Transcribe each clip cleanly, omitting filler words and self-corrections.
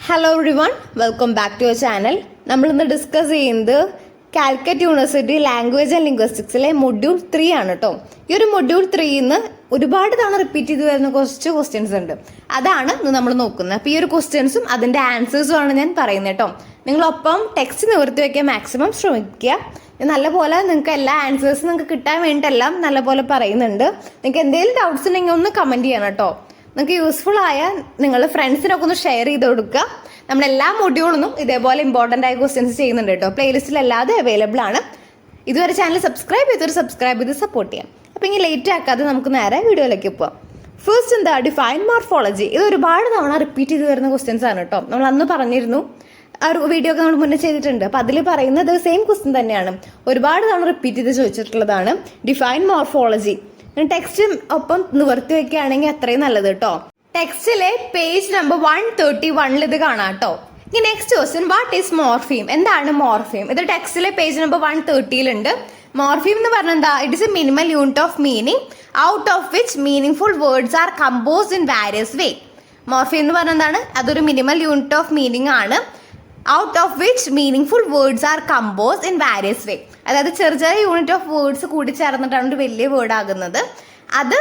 Hello everyone, welcome back to your channel. നമ്മളിന്ന് discuss ചെയ്യുന്നത് Calicut university language and ലിംഗ്വിസ്റ്റിക്സിലെ module 3 ആണ് കേട്ടോ. ഈ ഒരു മൊഡ്യൂൾ 3ന്ന് ഒരുപാട് തവണ റിപ്പീറ്റ് ചെയ്ത് വരുന്ന കുറച്ച് ക്വസ്റ്റ്യൻസ് ഉണ്ട്. അതാണ് നമ്മൾ നോക്കുന്നത്. അപ്പോൾ ഈ ഒരു ക്വസ്റ്റ്യൻസും അതിൻ്റെ ആൻസേഴ്സും ആണ് ഞാൻ പറയുന്നത് കേട്ടോ. നിങ്ങളൊപ്പം ടെക്സ്റ്റ് നിവർത്തി വയ്ക്കാൻ മാക്സിമം ശ്രമിക്കുക. നല്ലപോലെ നിങ്ങൾക്ക് എല്ലാ ആൻസേഴ്സും നിങ്ങൾക്ക് കിട്ടാൻ വേണ്ടിയിട്ടെല്ലാം നല്ലപോലെ പറയുന്നുണ്ട്. നിങ്ങൾക്ക് എന്തെങ്കിലും ഡൗട്ട്സ് ഉണ്ടെങ്കിൽ ഒന്ന് കമൻറ്റ് ചെയ്യണം കേട്ടോ. നിങ്ങൾക്ക് യൂസ്ഫുൾ ആയ നിങ്ങൾ ഫ്രണ്ട്സിനൊക്കെ ഒന്ന് ഷെയർ ചെയ്ത് കൊടുക്കുക. നമ്മളെല്ലാ മൊഡ്യൂളൊന്നും ഇതേപോലെ ഇമ്പോർട്ടൻ്റ് ആയ ക്വസ്റ്റ്യൻസ് ചെയ്യുന്നുണ്ട് കേട്ടോ. പ്ലേലിസ്റ്റിൽ അല്ലാതെ അവൈലബിൾ ആണ്. ഇതുവരെ ചാനൽ സബ്സ്ക്രൈബ് ചെയ്ത് സപ്പോർട്ട് ചെയ്യാം. അപ്പോൾ ഇങ്ങനെ ലേറ്റ് ആക്കാതെ നമുക്ക് നേരെ വീഡിയോയിലേക്ക് പോവാം. ഫസ്റ്റ് എന്താ, ഡിഫൈൻ മോർഫോളജി. ഇത് ഒരുപാട് തവണ റിപ്പീറ്റ് ചെയ്ത് വരുന്ന ക്വസ്റ്റ്യൻസ് ആണ് കേട്ടോ. നമ്മൾ അന്ന് പറഞ്ഞിരുന്നു, ആ ഒരു വീഡിയോ ഒക്കെ നമ്മൾ മുന്നേ ചെയ്തിട്ടുണ്ട്. അപ്പോൾ അതിൽ പറയുന്നത് സെയിം ക്വസ്റ്റ്യൻ തന്നെയാണ്. ഒരുപാട് തവണ റിപ്പീറ്റ് ചെയ്ത് ചോദിച്ചിട്ടുള്ളതാണ് ഡിഫൈൻ മോർഫോളജി. ടെക്സ്റ്റ് ഒപ്പം നിവർത്തി വെക്കുകയാണെങ്കിൽ അത്രയും നല്ലത് കേട്ടോ. ടെക്സ്റ്റിലെ പേജ് നമ്പർ 131 ഇത് കാണാം കേട്ടോ. ഇനി next question, what is morpheme? എന്താണ് മോർഫീം? ഇത് ടെക്സ്റ്റിലെ പേജ് നമ്പർ 130 മോർഫീം എന്ന് പറഞ്ഞാൽ എന്താ? It is a minimal unit of meaning out of which meaningful words are composed in various way. മോർഫീം എന്ന് പറഞ്ഞാൽ എന്താണ്? അതൊരു മിനിമൽ യൂണിറ്റ് ഓഫ് മീനിങ് ആണ്. Out of which meaningful words are composed in various way. അതായത് ചെറിയ ചെറിയ unit of words കൂടി ചേർന്നിട്ടാണ് ഒരു വലിയ വേർഡ് ആകുന്നത്. അത്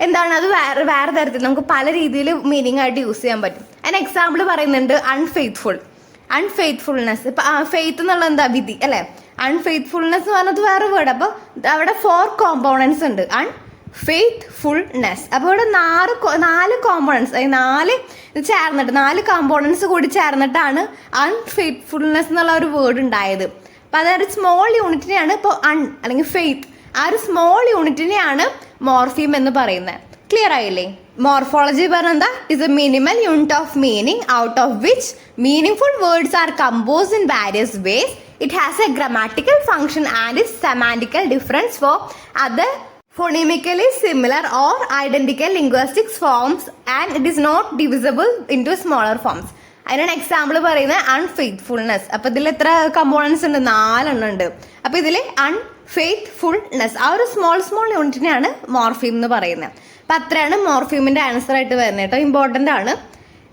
എന്താണ്? അത് വേറെ തരത്തിൽ നമുക്ക് പല രീതിയിൽ മീനിങ് ആയിട്ട് യൂസ് ചെയ്യാൻ പറ്റും. അതിന് എക്സാമ്പിൾ പറയുന്നുണ്ട് അൺഫെയ്ത്ത്ഫുൾനെസ്. ഇപ്പം ഫെയ്ത്ത് എന്നുള്ള എന്താ? വിധി അല്ലേ? അൺഫെയ്ത്ത്ഫുൾനെസ് എന്ന് പറഞ്ഞത് വേറെ വേർഡ്. അപ്പോൾ അവിടെ 4 കോമ്പോണൻസ് ഉണ്ട്. അൺഫെയ്ത്ത്ഫുൾനെസ്. അപ്പോൾ ഇവിടെ 4 കോമ്പോണൻസ്, അതായത് 4 കോമ്പോണൻസ് കൂടി ചേർന്നിട്ടാണ് അൺഫെയ്ത്ത്ഫുൾനെസ് എന്നുള്ള ഒരു വേർഡ് ഉണ്ടായത്. അപ്പം അതായത് സ്മോൾ യൂണിറ്റിനെയാണ് ഇപ്പോൾ അല്ലെങ്കിൽ ഫെയ്ത്ത്, ആ ഒരു സ്മോൾ യൂണിറ്റിനെയാണ് മോർഫീം എന്ന് പറയുന്നത്. ക്ലിയർ ആയില്ലേ? മോർഫോളജി പറഞ്ഞാൽ എന്താ? Is a minimal unit of meaning out of which meaningful words are composed in various ways. It has a grammatical function and is semantical difference for other phonemically similar or identical linguistic forms and it is not divisible into smaller forms. അതിനാണ് example പറയുന്നത് unfaithfulness. അപ്പൊ ഇതിൽ എത്ര components ഉണ്ട്? 4 ഉണ്ട്. അപ്പൊ ഇതിൽ unfaithfulness ആ ഒരു സ്മോൾ യൂണിറ്റിനെയാണ് മോർഫീം എന്ന് പറയുന്നത്. അപ്പൊ അത്രയാണ് മോർഫീമിന്റെ ആൻസർ ആയിട്ട് വരുന്നത് കേട്ടോ. ഇമ്പോർട്ടന്റ് ആണ്.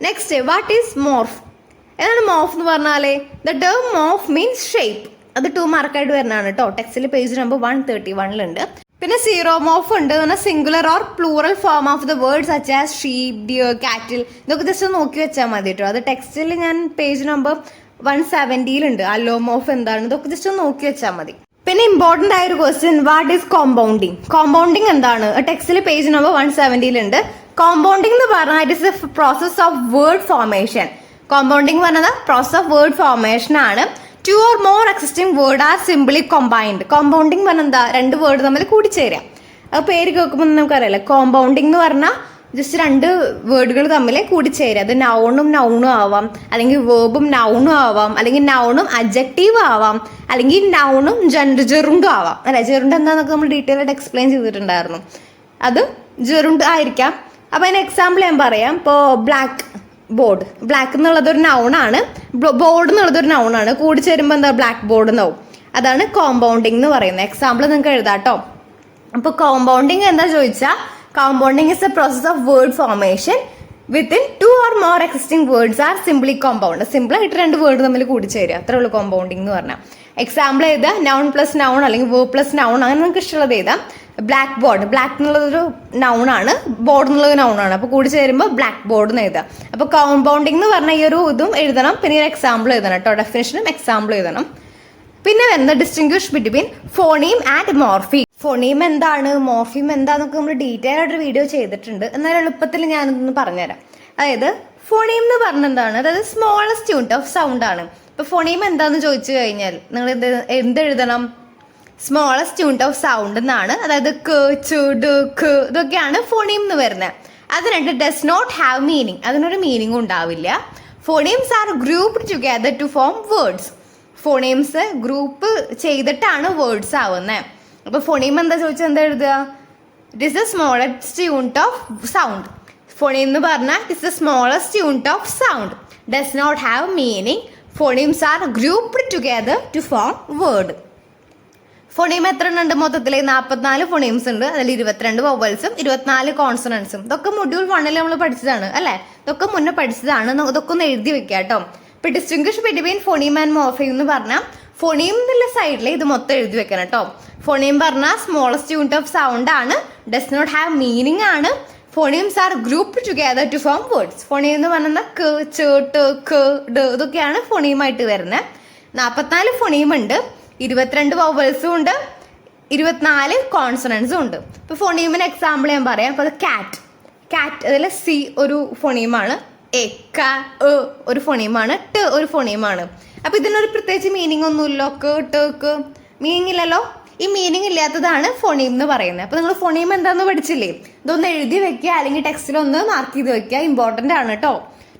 Next, what is morph? ഏതാണ് മോർഫ് എന്ന് പറഞ്ഞാലേ? The term morph means shape. അത് 2 മാർക്കായിട്ട് വരുന്നതാണ് കേട്ടോ. ടെക്സ്റ്റിൽ പേജ് നമ്പർ 131 പിന്നെ സീറോമോർഫ് ഉണ്ട്. Singular or plural form of the word such as sheep, dear, കാറ്റിൽ. ഇതൊക്കെ ജസ്റ്റ് നോക്കി വെച്ചാൽ മതി കേട്ടോ. അത് ടെക്സ്റ്റിൽ ഞാൻ പേജ് നമ്പർ 170 അലോമോർഫ് എന്താണ്, ഇതൊക്കെ ജസ്റ്റ് നോക്കി വെച്ചാൽ മതി. പിന്നെ ഇമ്പോർട്ടന്റ് ആയ ഒരു question, what is compounding? Compounding എന്താണ്? ടെക്സ്റ്റിൽ പേജ് നമ്പർ 170 കോമ്പൗണ്ടിങ് എന്ന് പറഞ്ഞാൽ it is A process of word formation. Compounding പറഞ്ഞത് പ്രോസസ് ഓഫ് വേർഡ് ഫോർമേഷൻ ആണ്. 2 or more existing word are simply combined. Compounding പറഞ്ഞാൽ എന്താ? 2 വേർഡ് തമ്മിൽ കൂടിച്ചേരാം. അത് പേര് കേൾക്കുമ്പോൾ നമുക്കറിയാലോ. കോമ്പൗണ്ടിങ് എന്ന് പറഞ്ഞാൽ ജസ്റ്റ് 2 വേർഡുകൾ തമ്മിൽ കൂടിച്ചേരാം. അത് നൗണും ആവാം, അല്ലെങ്കിൽ വേർബും നൗണും ആവാം, അല്ലെങ്കിൽ നൗണും അഡ്ജക്റ്റീവ് ആവാം, അല്ലെങ്കിൽ നൗണും ജെറുണ്ടും ആവാം. അല്ലെ, ജെറുണ്ട് എന്താന്നൊക്കെ നമ്മൾ ഡീറ്റെയിൽ ആയിട്ട് എക്സ്പ്ലെയിൻ ചെയ്തിട്ടുണ്ടായിരുന്നു. അത് ജെറുണ്ട് ആയിരിക്കാം. അപ്പൊ അതിന് എക്സാമ്പിൾ ഞാൻ പറയാം. ഇപ്പോൾ ബ്ലാക്ക് എന്നുള്ളത് ഒരു നൗണാണ്, ബോർഡ് എന്നുള്ളത് ഒരു നൗണാണ്. കൂടി ചേരുമ്പോൾ എന്താ? ബ്ലാക്ക് ബോർഡ് എന്നാവും. അതാണ് കോമ്പൗണ്ടിങ് എന്ന് പറയുന്നത്. എക്സാമ്പിൾ നിങ്ങൾക്ക് എഴുതാട്ടോ. അപ്പോൾ കോമ്പൗണ്ടിങ് എന്താ ചോദിച്ചാൽ, compounding is A process of word formation within 2 or more existing words are simply compound. Simple ആയിട്ട് 2 വേർഡ് തമ്മിൽ കൂടിച്ചേരുക, അത്രേ ഉള്ളൂ കോമ്പൗണ്ടിങ് എന്ന് പറഞ്ഞാൽ. എക്സാമ്പിൾ എഴുതാ, നൗൺ പ്ലസ് നൗൺ അല്ലെങ്കിൽ വേർഡ് പ്ലസ് നൗൺ, അങ്ങനെ നിങ്ങൾക്ക് ഇഷ്ടമുള്ളത് എഴുതാം. ബ്ലാക്ക് ബോർഡ്, ബ്ലാക്ക് എന്നുള്ളതൊരു നൗണാണ്, ബോർഡ് എന്നുള്ളത് നൗണാണ്. അപ്പോൾ കൂടി ചേരുമ്പോൾ ബ്ലാക്ക് ബോർഡ് എന്ന് എഴുതാം. അപ്പോൾ കോമ്പൗണ്ടിങ് എന്ന് പറഞ്ഞാൽ ഈ ഒരു ഇതും എഴുതണം, പിന്നെ ഒരു എക്സാമ്പിൾ എഴുതണം കേട്ടോ. ഡെഫിനേഷനും എക്സാമ്പിൾ എഴുതണം. പിന്നെ വരുന്നത് distinguish between phoneme and morpheme. Phoneme എന്താണ്, മോർഫീം എന്താന്നൊക്കെ നമ്മൾ ഡീറ്റെയിൽ ആയിട്ട് വീഡിയോ ചെയ്തിട്ടുണ്ട്. എന്നാൽ എളുപ്പത്തിൽ ഞാനിതൊന്ന് പറഞ്ഞുതരാം. അതായത് ഫോണീം എന്ന് പറഞ്ഞാൽ എന്താണ്? അതായത് സ്മോളസ്റ്റ് യൂണിറ്റ് ഓഫ് സൗണ്ട് ആണ്. ഇപ്പൊ ഫോണീം എന്താന്ന് ചോദിച്ചു കഴിഞ്ഞാൽ നിങ്ങൾ എന്തെഴുതണം? സ്മോളസ്റ്റ് യൂണിറ്റ് ഓഫ് സൗണ്ട് എന്നാണ്. അതായത് ക, ചു, ഡു, ഖ ഇതൊക്കെയാണ് ഫോണീം എന്ന് വരുന്നത്. അതിനായിട്ട് ഡസ് നോട്ട് ഹാവ് മീനിങ്, അതിനൊരു മീനിങ് ഉണ്ടാവില്ല. Phonemes are grouped together to form words. Phonemes group ചെയ്തിട്ടാണ് വേർഡ്സ് ആവുന്നത്. അപ്പൊ ഫോണീം എന്താ ചോദിച്ചാൽ എന്താ എഴുതുക? It is the smallest unit of sound. Phoneme എന്ന് പറഞ്ഞാൽ it is the smallest unit of sound. Does not have meaning. Phonemes are grouped together to form word. Phoneme എത്ര ഉണ്ട് മൊത്തത്തിൽ? 44 ഫോണീംസ് ഉണ്ട്. അതിൽ 22 വവൽസും 24 കോൺസണൻസും. ഇതൊക്കെ മൊഡ്യൂൾ 1 നമ്മൾ പഠിച്ചതാണ് അല്ലെ? ഇതൊക്കെ മുന്നേ പഠിച്ചതാണ്. ഇതൊക്കെ ഒന്ന് എഴുതി വെക്കുക കേട്ടോ. ഇപ്പൊ distinguish between phoneme and morpheme എന്ന് പറഞ്ഞാൽ ഫോണീം എന്നുള്ള സൈഡിൽ ഇത് മൊത്തം എഴുതി വെക്കണം കേട്ടോ. ഫോണീം പറഞ്ഞാൽ സ്മോളസ്റ്റ് യൂണിറ്റ് ഓഫ് സൗണ്ട് ആണ്, ഡസ് നോട്ട് ഹാവ് മീനിങ് ആണ്. Phonemes are group together to form words. Phoneme എന്ന് പറഞ്ഞാൽ ക, ച, ട്, ക, ഡ ഇതൊക്കെയാണ് ഫോണീമായിട്ട് വരുന്നത്. 44 ഫോണീം ഉണ്ട്, 22 വവൽസും ഉണ്ട്, 24 കോൺസണൻസും ഉണ്ട്. ഇപ്പൊ ഫോണീമിന് എക്സാമ്പിൾ ഞാൻ പറയാം. അപ്പൊ അത് കാറ്റ്, കാറ്റ് അതിൽ സി ഒരു ഫോണീമാണ്, എ ക ഒരു ഫോണീമാണ്, ട് ഒരു ഫോണീമാണ്. അപ്പൊ ഇതിനൊരു പ്രത്യേകിച്ച് മീനിങ് ഒന്നുമില്ലോ. ക, ട്, ക മീനിങ് ഇല്ലല്ലോ. ഈ മീനിങ് ഇല്ലാത്തതാണ് ഫോണീം എന്ന് പറയുന്നത്. അപ്പൊ നിങ്ങൾ ഫോണീം എന്താന്ന് പഠിച്ചില്ലേ? ഇതൊന്ന് എഴുതി വെക്കുക, അല്ലെങ്കിൽ ടെക്സ്റ്റിലൊന്ന് മാർക്ക് ചെയ്ത് വെക്കുക. ഇമ്പോർട്ടന്റ് ആണ് കേട്ടോ.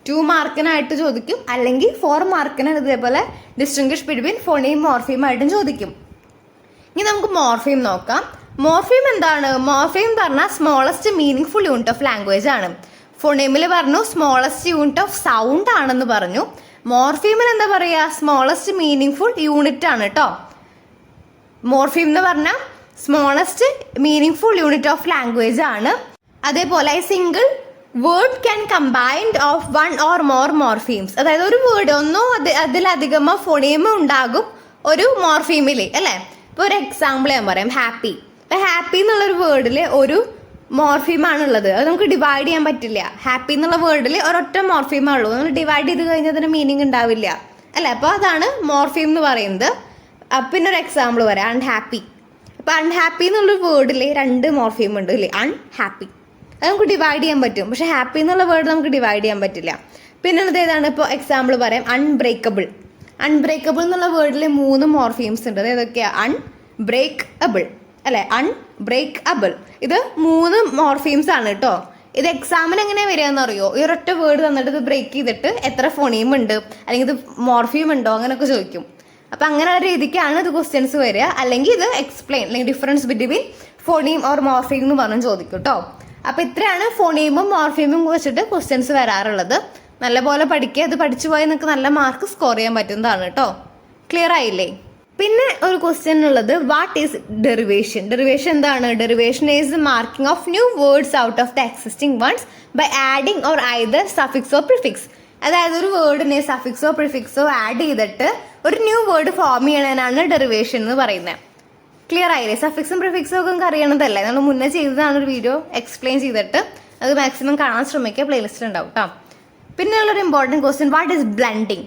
2 മാർക്കിനായിട്ട് ചോദിക്കും, അല്ലെങ്കിൽ 4 മാർക്കിന് ഇതേപോലെ ഡിസ്റ്റിംഗ്വിഷ് ബിറ്റ്വീൻ ഫോണീം മോർഫീം ആയിട്ടും ചോദിക്കും. ഇനി നമുക്ക് മോർഫീം നോക്കാം. മോർഫീം എന്താണ്? മോർഫീം പറഞ്ഞാൽ smallest meaning full unit of language ആണ്. ഫോണീമിൽ പറഞ്ഞു സ്മോളസ്റ്റ് യൂണിറ്റ് ഓഫ് സൗണ്ട് ആണെന്ന് പറഞ്ഞു. മോർഫീമിൽ എന്താ പറയാ? സ്മോളസ്റ്റ് മീനിങ് ഫുൾ യൂണിറ്റ് ആണ് കേട്ടോ. മോർഫീം എന്ന് പറഞ്ഞാൽ smallest meaning full unit of language ആണ്. അതേപോലെ single word can combined of 1 or more morphemes. അതായത് ഒരു വേർഡ് ഒന്നോ അതിലധികമോ ഫോണീം ഉണ്ടാകും ഒരു മോർഫീമിൽ അല്ലേ? ഇപ്പൊ ഒരു എക്സാമ്പിൾ ഞാൻ പറയാം. ഹാപ്പി. ഇപ്പൊ ഹാപ്പി എന്നുള്ളൊരു വേർഡിൽ ഒരു മോർഫീമാണുള്ളത്. അത് നമുക്ക് ഡിവൈഡ് ചെയ്യാൻ പറ്റില്ല. ഹാപ്പി എന്നുള്ള വേർഡിൽ ഒരൊറ്റ മോർഫീമാണുള്ളൂ. നമ്മൾ ഡിവൈഡ് ചെയ്ത് കഴിഞ്ഞാൽ അതിന് മീനിങ് ഉണ്ടാവില്ല അല്ലേ? അപ്പോൾ അതാണ് മോർഫീം എന്ന് പറയുന്നത്. പിന്നെ ഒരു എക്സാമ്പിൾ പറയാം. അൺഹാപ്പി. അപ്പൊ അൺഹാപ്പി എന്നുള്ളൊരു വേർഡിൽ 2 മോർഫീം ഉണ്ട് അല്ലേ? അൺഹാപ്പി അത് നമുക്ക് ഡിവൈഡ് ചെയ്യാൻ പറ്റും, പക്ഷെ ഹാപ്പി എന്നുള്ള വേർഡ് നമുക്ക് ഡിവൈഡ് ചെയ്യാൻ പറ്റില്ല. പിന്നെ ഏതാണ്? ഇപ്പോൾ എക്സാമ്പിൾ പറയാം. അൺബ്രേക്കബിൾ. അൺബ്രേക്കബിൾ എന്നുള്ള വേർഡിൽ 3 മോർഫീംസ് ഉണ്ട്. അത് ഏതൊക്കെയാ? അൺബ്രേക്കബിൾ അല്ലെ? അൺബ്രേക്കബിൾ ഇത് 3 മോർഫീംസ് ആണ് കേട്ടോ. ഇത് എക്സാമിന് എങ്ങനെയാ വരിക എന്നറിയോ? ഈ ഒരൊറ്റ വേർഡ് തന്നിട്ട് ഇത് ബ്രേക്ക് ചെയ്തിട്ട് എത്ര ഫോണീം ഉണ്ട് അല്ലെങ്കിൽ ഇത് മോർഫീം ഉണ്ടോ അങ്ങനെയൊക്കെ ചോദിക്കും. അപ്പൊ അങ്ങനെയുള്ള രീതിക്കാണ് ഇത് ക്വസ്റ്റ്യൻസ് വരിക. അല്ലെങ്കിൽ ഇത് എക്സ്പ്ലെയിൻ അല്ലെങ്കിൽ difference between phoneme or morpheme എന്ന് പറഞ്ഞ് ചോദിക്കും കേട്ടോ. അപ്പൊ ഇത്രയാണ് ഫോണീമും മോർഫീമും വെച്ചിട്ട് ക്വസ്റ്റ്യൻസ് വരാറുള്ളത്. നല്ലപോലെ പഠിക്കുക. ഇത് പഠിച്ചു പോയാൽ നിങ്ങൾക്ക് നല്ല മാർക്ക് സ്കോർ ചെയ്യാൻ പറ്റുന്നതാണ് കേട്ടോ. ക്ലിയർ ആയില്ലേ? പിന്നെ ഒരു ക്വസ്റ്റ്യൻ ഉള്ളത്, വാട്ട് ഈസ് ഡെറിവേഷൻ? ഡെറിവേഷൻ എന്താണ്? Derivation is the marking of new words out of the existing ones by adding or either suffix or prefix. അതായത് ഒരു വേർഡിനെ സഫിക്സോ പ്രിഫിക്സോ ആഡ് ചെയ്തിട്ട് ഒരു ന്യൂ വേർഡ് ഫോം ചെയ്യണതിനാണ് ഡെറിവേഷൻ എന്ന് പറയുന്നത്. ക്ലിയർ ആയില്ലേ? സഫിക്സും പ്രിഫിക്സും ഒക്കെ നമുക്ക് അറിയണതല്ലേ? നമ്മൾ മുന്നേ ചെയ്തതാണ് ഒരു വീഡിയോ എക്സ്പ്ലെയിൻ ചെയ്തിട്ട്. അത് മാക്സിമം കാണാൻ ശ്രമിക്കുക. പ്ലേലിസ്റ്റിൽ ഉണ്ടാവും കേട്ടോ. പിന്നെ ഉള്ളൊരു important question, what is blending?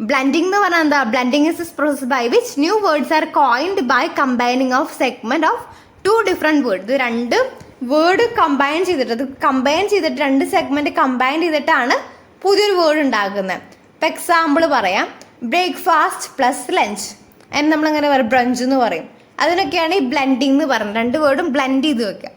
Blending എന്ന് പറഞ്ഞാൽ എന്താ? Blending is this process by which new words are coined by combining of segment of 2 different word. ഇത് 2 വേർഡ് കമ്പൈൻ ചെയ്തിട്ട് 2 സെഗ്മെന്റ് കമ്പൈൻ ചെയ്തിട്ടാണ് പുതിയൊരു വേർഡ് ഉണ്ടാക്കുന്നത്. ഇപ്പം എക്സാമ്പിൾ പറയാം. Breakfast plus lunch. അതിന് നമ്മളങ്ങനെ പറയും ബ്രഞ്ച് എന്ന് പറയും. അതിനൊക്കെയാണ് ഈ ബ്ലെൻഡിങ് എന്ന് പറയുന്നത്. 2 വേർഡും ബ്ലെൻഡ് ചെയ്ത് വെക്കുക.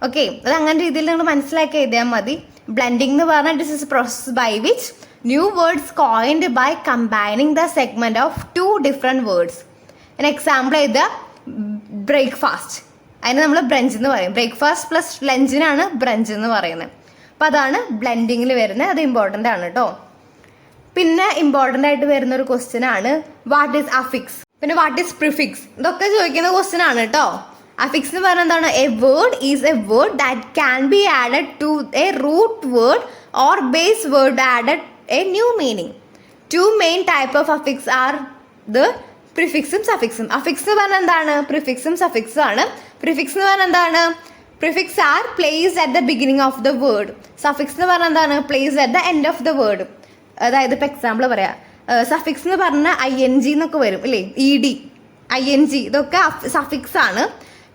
ഓക്കെ, അത് അങ്ങനെ രീതിയിൽ നിങ്ങൾ മനസ്സിലാക്കി എഴുതിയാൽ മതി. ബ്ലെൻഡിങ് എന്ന് പറഞ്ഞാൽ this is process by which new words coined by combining the segment of 2 different words. Example ചെയ്ത ബ്രേക്ക്ഫാസ്റ്റ്, അതിന് നമ്മൾ ബ്രഞ്ച് എന്ന് പറയും. ബ്രേക്ക്ഫാസ്റ്റ് പ്ലസ് ലഞ്ചിനാണ് ബ്രഞ്ച് എന്ന് പറയുന്നത്. അപ്പം അതാണ് ബ്ലെൻഡിങ്ങിൽ വരുന്നത്. അത് ഇമ്പോർട്ടൻ്റ് ആണ് കേട്ടോ. പിന്നെ ഇമ്പോർട്ടൻ്റ് ആയിട്ട് വരുന്ന ഒരു ക്വസ്റ്റ്യൻ ആണ്, വാട്ട് ഈസ് അഫിക്സ്? പിന്നെ വാട്ട് ഈസ് പ്രിഫിക്സ്? ഇതൊക്കെ ചോദിക്കുന്ന ക്വസ്റ്റ്യൻ ആണ് കേട്ടോ. അഫിക്സ് എന്ന് പറയുന്നത് എന്താണ്? A word is a word that can be added to a root word or base word added a new meaning. 2 main type of affix are the പ്രിഫിക്സും സഫിക്സും. Affix എന്ന് പറഞ്ഞാൽ എന്താണ്? പ്രിഫിക്സും സഫിക്സും ആണ്. പ്രിഫിക്സ് എന്ന് പറഞ്ഞാൽ എന്താണ്? Prefix are placed at the beginning of the word. Suffix എന്ന് പറഞ്ഞാൽ എന്താണ്? Placed at the end of the word. അതായത് ഇപ്പൊ എക്സാമ്പിൾ പറയാം. സഫിക്സ് എന്ന് പറഞ്ഞാൽ ING എന്നൊക്കെ വരും അല്ലേ? ED, ING ഇതൊക്കെ സഫിക്സ് ആണ്.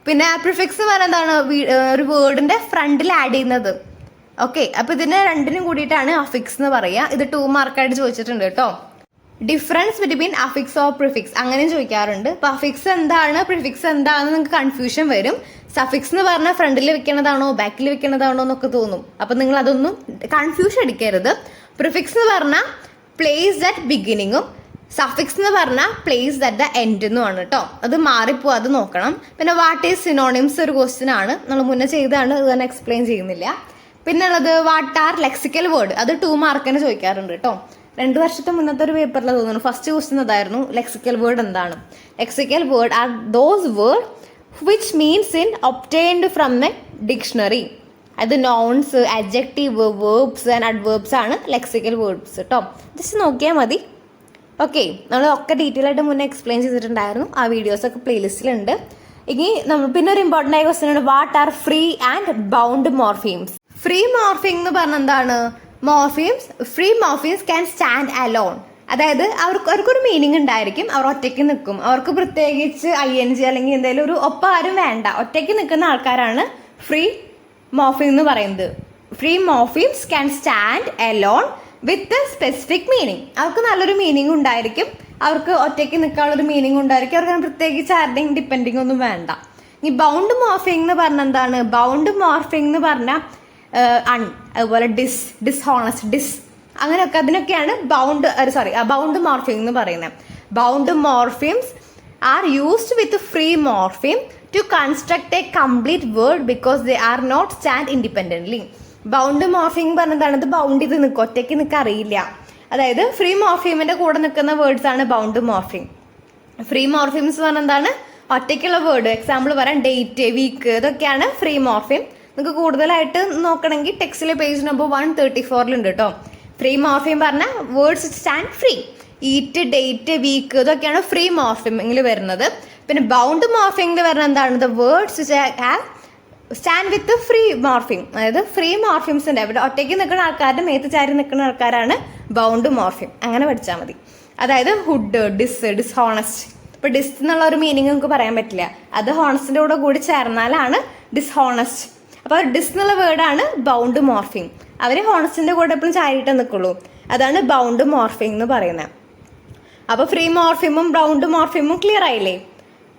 പിന്നെ പ്രിഫിക്സ് എന്ന് പറഞ്ഞാൽ എന്താണ്? ഒരു വേർഡിന്റെ ഫ്രണ്ടിൽ ആഡ് ചെയ്യുന്നത്. ഓക്കെ, അപ്പൊ ഇതിന് 2നും കൂടിയിട്ടാണ് അഫിക്സ് എന്ന് പറയുക. ഇത് 2 മാർക്കായിട്ട് ചോദിച്ചിട്ടുണ്ട് കേട്ടോ. Difference between affix or prefix അങ്ങനെയും ചോദിക്കാറുണ്ട്. അപ്പൊ അഫിക്സ് എന്താണ്, പ്രിഫിക്സ് എന്താണെന്ന് നിങ്ങൾക്ക് കൺഫ്യൂഷൻ വരും. സഫിക്സ് എന്ന് പറഞ്ഞാൽ ഫ്രണ്ടിൽ വെക്കണതാണോ ബാക്കിൽ വെക്കണതാണോ എന്നൊക്കെ തോന്നും. അപ്പൊ നിങ്ങൾ അതൊന്നും കൺഫ്യൂഷൻ അടിക്കരുത്. പ്രിഫിക്സ് എന്ന് പറഞ്ഞാൽ പ്ലേസ്ഡ് അറ്റ് ബിഗിനിങ്ങും സഫിക്സ് എന്ന് പറഞ്ഞാൽ പ്ലേസ്ഡ് അറ്റ് ദ എൻഡ് എന്നുമാണ് കേട്ടോ. അത് മാറിപ്പോ, അത് നോക്കണം. പിന്നെ വാട്ട് ഈസ് സിനോണിംസ് ഒരു ക്വസ്റ്റ്യൻ ആണ്. നമ്മൾ മുന്നേ ചെയ്താണ്, അത് തന്നെ എക്സ്പ്ലെയിൻ ചെയ്യുന്നില്ല. പിന്നുള്ളത് വാട്ട് ആർ ലെക്സിക്കൽ വേർഡ്, അത് 2 മാർക്കിന് ചോദിക്കാറുണ്ട് കേട്ടോ. 2 വർഷത്തെ മുന്നത്തെ ഒരു പേപ്പറിൽ തോന്നുന്നു ഫസ്റ്റ് ക്വസ്റ്റ്യൻ അതായിരുന്നു ലെക്സിക്കൽ വേർഡ് എന്താണ്. Lexical word are those word which means in obtained from a dictionary. അത് nouns, adjective, verbs and adverbs ആണ് ലെക്സിക്കൽ വേർഡ്സ് കേട്ടോ. ജസ്റ്റ് നോക്കിയാൽ മതി. ഓക്കെ, നമ്മൾ ഒക്കെ ഡീറ്റെയിൽ ആയിട്ട് മുന്നേ എക്സ്പ്ലെയിൻ ചെയ്തിട്ടുണ്ടായിരുന്നു. ആ വീഡിയോസൊക്കെ പ്ലേലിസ്റ്റിലുണ്ട്. ഇനി നമ്മൾ പിന്നെ ഒരു ഇമ്പോർട്ടൻ്റ് ആയ ക്വസ്റ്റ്യൻ ആണ് what are free and bound morphemes. Free morphing എന്ന് പറഞ്ഞാൽ എന്താണ്? Morphemes, free morphemes can stand alone. അതായത് അവർക്കൊരു മീനിങ് ഉണ്ടായിരിക്കും, അവർ ഒറ്റയ്ക്ക് നിൽക്കും, അവർക്ക് പ്രത്യേകിച്ച് ING അല്ലെങ്കിൽ എന്തെങ്കിലും ഒരു ഒപ്പം ആരും വേണ്ട, ഒറ്റയ്ക്ക് നിൽക്കുന്ന ആൾക്കാരാണ് ഫ്രീ മോർഫിംഗ് എന്ന് പറയുന്നത്. Free morphemes can stand alone with specific meaning. അവർക്ക് നല്ലൊരു മീനിങ് ഉണ്ടായിരിക്കും, അവർക്ക് ഒറ്റയ്ക്ക് നിൽക്കാനുള്ളൊരു മീനിങ് ഉണ്ടായിരിക്കും, അവർക്ക് പ്രത്യേകിച്ച് ആരുടെയും ഡിപ്പെൻഡിങ് ഒന്നും വേണ്ട. ഈ ബൗണ്ട് മോർഫിംഗ് എന്ന് പറഞ്ഞാൽ എന്താണ്? ബൗണ്ട് മോർഫിംഗ് എന്ന് പറഞ്ഞാൽ അതുപോലെ ഡിസ്ഹോണസ്റ്റ്, അങ്ങനെയൊക്കെ അതിനൊക്കെയാണ് ബൗണ്ട് മോർഫിംഗ് എന്ന് പറയുന്നത്. Bound morphemes are used with free morpheme to construct a complete word because they are not stand independently. Bound morpheme പറഞ്ഞതാണ് ഇത് ബൗണ്ട് ചെയ്ത് നിൽക്കും, ഒറ്റയ്ക്ക് നിൽക്കാൻ അറിയില്ല. അതായത് ഫ്രീ മോർഫിമിന്റെ കൂടെ നിൽക്കുന്ന വേർഡ്സ് ആണ് ബൗണ്ട് മോർഫിം. ഫ്രീ മോർഫിംസ് പറഞ്ഞാൽ എന്താണ്? ഒറ്റയ്ക്കുള്ള വേർഡ്. എക്സാമ്പിൾ പറയാം, ഡേറ്റ്, വീക്ക്, ഇതൊക്കെയാണ് ഫ്രീ മോർഫിം. നിങ്ങൾക്ക് കൂടുതലായിട്ട് നോക്കണമെങ്കിൽ ടെക്സ്റ്റിലെ പേജ് നമ്പർ 134 കേട്ടോ. ഫ്രീ മോർഫിം പറഞ്ഞാൽ words stand free. Eat, date, week ഇതൊക്കെയാണ് ഫ്രീ മോർഫിമിൽ വരുന്നത്. പിന്നെ ബൗണ്ട് മോർഫിംഗ് പറഞ്ഞാൽ എന്താണ്? The words have stand with free morpheme. അതായത് ഫ്രീ മോർഫിംസിന്റെ അവിടെ ഒറ്റയ്ക്ക് നിൽക്കുന്ന ആൾക്കാരുടെ മേത്ത് ചാരി നിൽക്കുന്ന ആൾക്കാരാണ് ബൗണ്ട് മോർഫിം. അങ്ങനെ പഠിച്ചാൽ മതി. അതായത് ഹുഡ്, ഡിസ്ഹോണസ്റ്റ്. ഇപ്പൊ ഡിസ് എന്നുള്ള ഒരു മീനിങ് നമുക്ക് പറയാൻ പറ്റില്ല, അത് ഹോണസ്റ്റിന്റെ കൂടി ചേർന്നാലാണ് ഡിസ്ഹോണസ്റ്റ്. അപ്പോൾ ഡിസ് എന്നുള്ള വേർഡാണ് ബൗണ്ട് മോർഫിംഗ്. അവർ ഹോണസ്റ്റിന്റെ കൂടെ എപ്പോഴും ചാരിയിട്ടേ നിൽക്കുള്ളൂ, അതാണ് ബൗണ്ട് മോർഫിംഗ് എന്ന് പറയുന്നത്. അപ്പോൾ ഫ്രീ മോർഫിമും ബൗണ്ട് മോർഫിമും ക്ലിയർ ആയില്ലേ?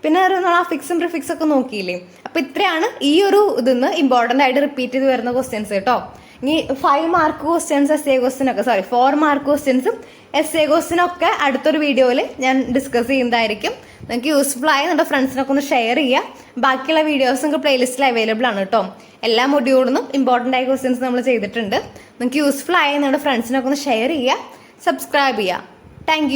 പിന്നെ നമ്മൾ അഫിക്സും പ്രിഫിക്സും ഒക്കെ നോക്കിയില്ലേ? അപ്പോൾ ഇത്രയാണ് ഈ ഒരു ഇതിന്ന് ഇമ്പോർട്ടൻ്റ് ആയിട്ട് റിപ്പീറ്റ് ചെയ്ത് വരുന്ന ക്വസ്റ്റ്യൻസ് കേട്ടോ. ഇനി 5 മാർക്ക് ക്വസ്റ്റ്യൻസ്, essay question ഒക്കെ 4 മാർക്ക് ക്വസ്റ്റ്യൻസും essay question ഒക്കെ അടുത്തൊരു വീഡിയോയിൽ ഞാൻ ഡിസ്കസ് ചെയ്യുന്നതായിരിക്കും. നിങ്ങൾക്ക് യൂസ്ഫുൾ ആയി നമ്മുടെ ഫ്രണ്ട്സിനൊക്കെ ഒന്ന് ഷെയർ ചെയ്യുക. ബാക്കിയുള്ള വീഡിയോസ് നിങ്ങൾക്ക് പ്ലേലിസ്റ്റിൽ അവൈലബിൾ ആണ് കേട്ടോ. എല്ലാ മൊഡ്യൂളിനും ഇമ്പോർട്ടൻ്റ് ആയ ക്വസ്റ്റ്യൻസ് നമ്മൾ ചെയ്തിട്ടുണ്ട്. നിങ്ങൾക്ക് യൂസ്ഫുൾ ആയി നമ്മുടെ ഫ്രണ്ട്സിനൊക്കെ ഒന്ന് ഷെയർ ചെയ്യുക, സബ്സ്ക്രൈബ് ചെയ്യുക. താങ്ക്